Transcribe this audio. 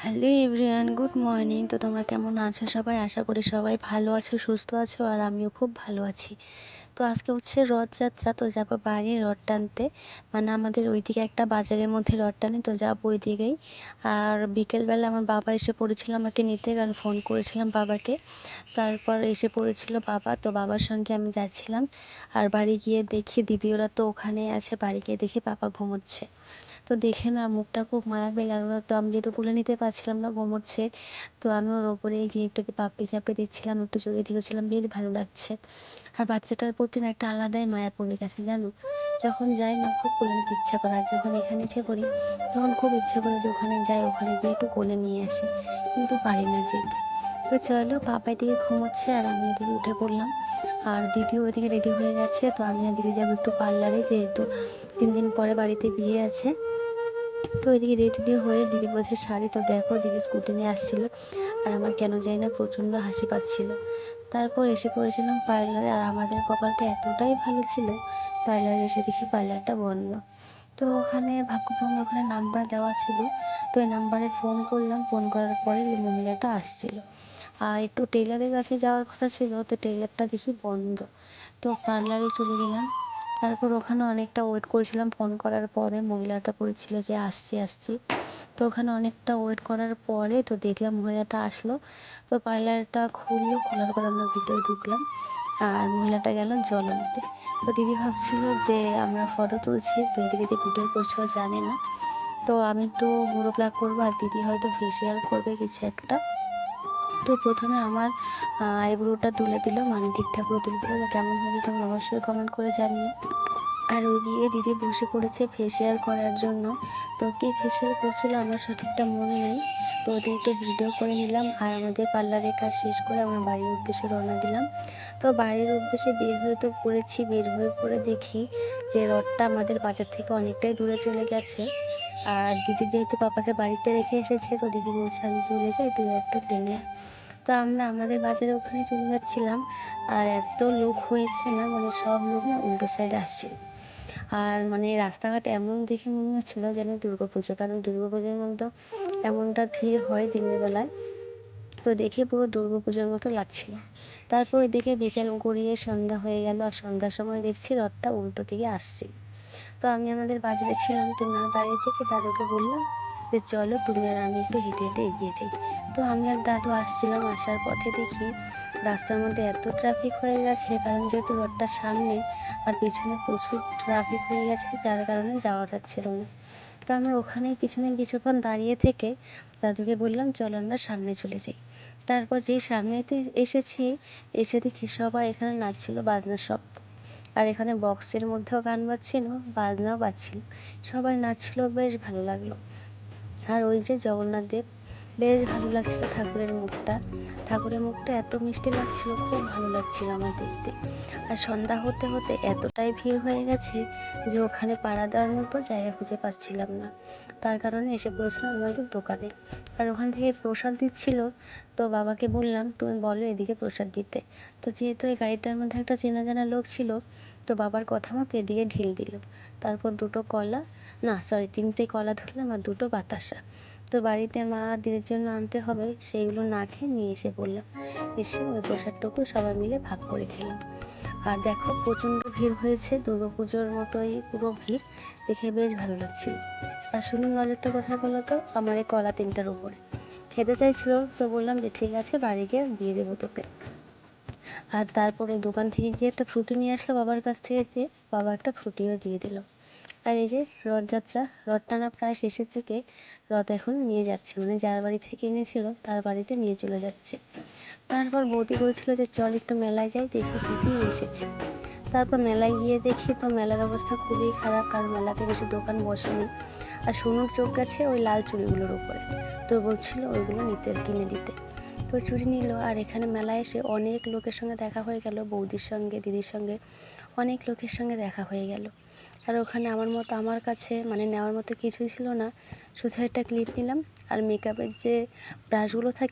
Hello everyone, good morning. তো তোমরা কেমন আছো সবাই? আশা করি সবাই ভালো আছো, সুস্থ আছো, আর আমিও খুব ভালো আছি। তো আজকে হচ্ছে রথযাত্রা, তো যাবো বাড়ি রথ টানতে। মানে আমাদের ওইদিকে একটা বাজারের মধ্যে রথ টানে, তো যাবো ওই দিকেই। আর বিকেলবেলা আমার বাবা এসে পড়েছিল আমাকে নিতে, কারণ ফোন করেছিলাম বাবাকে। তারপর এসে পড়েছিল বাবা, তো বাবার সঙ্গে আমি যাচ্ছিলাম। আর বাড়ি গিয়ে দেখি দিদি ওরা তো ওখানেই আছে, বাড়ি গিয়ে দেখি বাবা ঘুমোচ্ছে। তো দেখে না মুখটা খুব মায়াবী লাগলো, তো আমি যেহেতু তুলে নিতে পারছিলাম না, ঘুমোচ্ছে। তো আমি ওর ওপরে গিয়ে একটু পাপ্পি চাপে দিচ্ছিলাম, একটু জড়িয়ে ধরেছিলাম, বেশ ভালো লাগছে। আর বাচ্চাটার প্রতি না একটা আলাদাই মায়া পড়ে গেছে জানো। যখন যাই না খুব কোলে নিতে ইচ্ছা করে, আর যখন এখানে এসে পড়ি তখন খুব ইচ্ছে করে যে ওখানে যাই, ওখানে গিয়ে একটু কোলে নিয়ে আসি, কিন্তু পারি না যেতে। তো চলো, বাবা এদিকে ঘুমোচ্ছে আর আমি এদিকে উঠে পড়লাম। আর দিদিও ওইদিকে রেডি হয়ে গেছে, তো আমি আর দিদি যাবো একটু পার্লারে, যেহেতু 3 দিন পরে বাড়িতে বিয়ে আছে। তো এদিকে রেডি হয়ে দিদি পরেছে শাড়ি, তো দেখো দিদি স্কুটি নিয়ে আসছিল। আর আমার কেন জানি না প্রচণ্ড হাসি পাচ্ছিল। তারপর এসে পড়েছিলাম পার্লারে, আর আমাদের কপালটা এতটাই ভালো ছিল, পার্লারে এসে দেখি পার্লারটা বন্ধ। তো ওখানে ভাগ্যক্রমে ওখানে নাম্বার দেওয়া ছিল, তো ওই নাম্বারে ফোন করলাম, ফোন করার পরে ওই মহিলাটা আসছিল। আর একটু টেলারের কাছে যাওয়ার কথা ছিল, তো টেলারটা দেখি বন্ধ। তো পার্লারে চলে গেলাম। তারপর ওখানে অনেকটা ওয়েট করেছিলাম, ফোন করার পরে মহিলাটা বলছিল যে আসছি আসছি। তো ওখানে অনেকটা ওয়েট করার পরে তো দেখলাম মহিলাটা আসলো। তো পার্লারটা খুললো, খোলার পর আমরা ভিতরে ঢুকলাম। আর মহিলাটা গেল জল আনতে। তো দিদি ভাবছিল যে আমরা ফটো তুলছি, তো এদিকে যে ভিডিও করছে ও জানে না। তো আমি একটু মুরো প্লাক করবো, আর দিদি হয়তো ফেসিয়াল করবে কিছু একটা। তো প্রথমে আমার আইব্রোটা তুলে দিল, মানে ঠিকঠাক করে তুলে দিল। কেমন হয়েছে তোমরা অবশ্যই কমেন্ট করে জানিও। আর ওইদিকে দিদি বসে পড়েছে ফেসিয়াল করার জন্য। তো কে ফেসিয়াল করছিল আমার সঠিকটা মনে নেই। তো ওটা একটু ভিডিও করে নিলাম, আর আমাদের পার্লারের কাজ শেষ করে আমরা বাড়ির উদ্দেশ্যে রওনা দিলাম। তো বাড়ির উদ্দেশ্যে বের হয়ে তো পড়েছি, বের হয়ে পড়ে দেখি যে রথটা আমাদের বাজার থেকে অনেকটাই দূরে চলে গেছে। আর দিদি যেহেতু পাপাকে বাড়িতে রেখে এসেছে, তো দিদি বলছে আমি চলে যাই, তুই একটু টেনে আয়। তো আমরা আমাদের বাজারে ওখানে চলে যাচ্ছিলাম। আর এত লোক হয়েছে না, মানে সব লোক না উল্টো সাইডে আসছিল। আর মানে রাস্তাঘাট এমন দেখে মনে হচ্ছিল যেন দুর্গাপুজো, কারণ দুর্গাপুজোর মধ্যে এমনটা ভিড় হয় দিনের বেলায়। তো দেখে পুরো দুর্গাপুজোর মতো লাগছিল। তারপরে দেখে বিকেল গড়িয়ে সন্ধ্যা হয়ে গেল, আর সন্ধ্যার সময় দেখছি রথটা উল্টো দিকে আসছে। তো আমি আমাদের বাজারে ছিলাম, তো না দাঁড়িয়ে থেকে দাদুকে বললাম যে চলো তুমি আর আমি একটু হেঁটে হেঁটে এগিয়ে যাই। তো আমি আর দাদু আসছিলাম, আসার পথে দেখি রাস্তার মধ্যে এত ট্রাফিক হয়ে গেছে, কারণ যেহেতু রোডটার সামনে আর পিছনে প্রচুর ট্রাফিক হয়ে গেছে, যার কারণে যাওয়া যাচ্ছিল না। তো আমরা ওখানেই পিছনে কিছুক্ষণ দাঁড়িয়ে থেকে দাদুকে বললাম চলো আমরা সামনে চলে যাই। তারপর যেই সামনেতে এসেছি, এসে দেখি সবাই এখানে নাচছিল, বাজনার শব্দ। আর এখানে বক্সের মধ্যেও গান বাজছিল, বাজনাও বাজছিল, সবাই নাচছিল, বেশ ভালো লাগলো। আর ওই যে জগন্নাথ দেব, বেশ ভালো লাগছিল ঠাকুরের মুখটা এত মিষ্টি লাগছিল, খুব ভালো লাগছিল আমার দেখতে। আর সন্ধ্যা হতে হতে এতটাই ভিড় হয়ে গেছে যে ওখানে পাড়া দেওয়ার মতো জায়গা খুঁজে পাচ্ছিলাম না। তার কারণে এসে পড়েছিলাম আমাদের দোকানে। আর ওখান থেকে প্রসাদ দিচ্ছিল, তো বাবাকে বললাম তুমি বলো এদিকে প্রসাদ দিতে। তো যেহেতু এই গাড়িটার মধ্যে একটা চেনা জানা লোক ছিল, তো বাবার কথা মতো এদিকে ঢিল দিল। তারপর 3টে কলা ধরলাম আর 2টো বাতাসা। তো বাড়িতে মা দিদির জন্য আনতে হবে, সেইগুলো না খেয়ে নিয়ে এসে পড়লাম। এসে ওই প্রসাদটুকু সবাই মিলে ভাগ করে খেলাম। আর দেখো প্রচণ্ড ভিড় হয়েছে, দুর্গাপুজোর মতোই পুরো ভিড়, দেখে বেশ ভালো লাগছিল। আর শুনুন নজরটা কোথায় বলো তো, আমার এই কলা 3টার উপরে। খেতে চাইছিল, তো বললাম যে ঠিক আছে বাড়ি গিয়ে দিয়ে দেবো তোকে। আর তারপরে দোকান থেকে গিয়ে একটা ফ্রুটি নিয়ে আসলো বাবার কাছ থেকে, দিয়ে বাবা একটা ফ্রুটিও দিয়ে দিল। আর এই যে রথযাত্রা, রথ টানা প্রায় শেষের দিকে। রথ এখন নিয়ে যাচ্ছে, মানে যার বাড়ি থেকে এনেছিল তার বাড়িতে নিয়ে চলে যাচ্ছে। তারপর বৌদি বলছিল যে চল একটু মেলায় যাই, দেখি দিদি এসেছে। তারপর মেলায় গিয়ে দেখি তো মেলার অবস্থা খুবই খারাপ, কারণ মেলাতে বেশি দোকান বসেনি। আর সোনুর চোখ গেছে ওই লাল চুড়িগুলোর উপরে, তো বলছিল ওইগুলো কিনে দিতে। তো চুড়ি নিল। আর এখানে মেলায় এসে অনেক লোকের সঙ্গে দেখা হয়ে গেল, বৌদির সঙ্গে, দিদির সঙ্গে, অনেক লোকের সঙ্গে দেখা হয়ে গেল। আর ওখানে আমার কাছে মানে নেওয়ার মতো কিছুই ছিল না, শুধু একটা ক্লিপ নিলাম। আর মেকআপের যে ব্রাশগুলো থাকে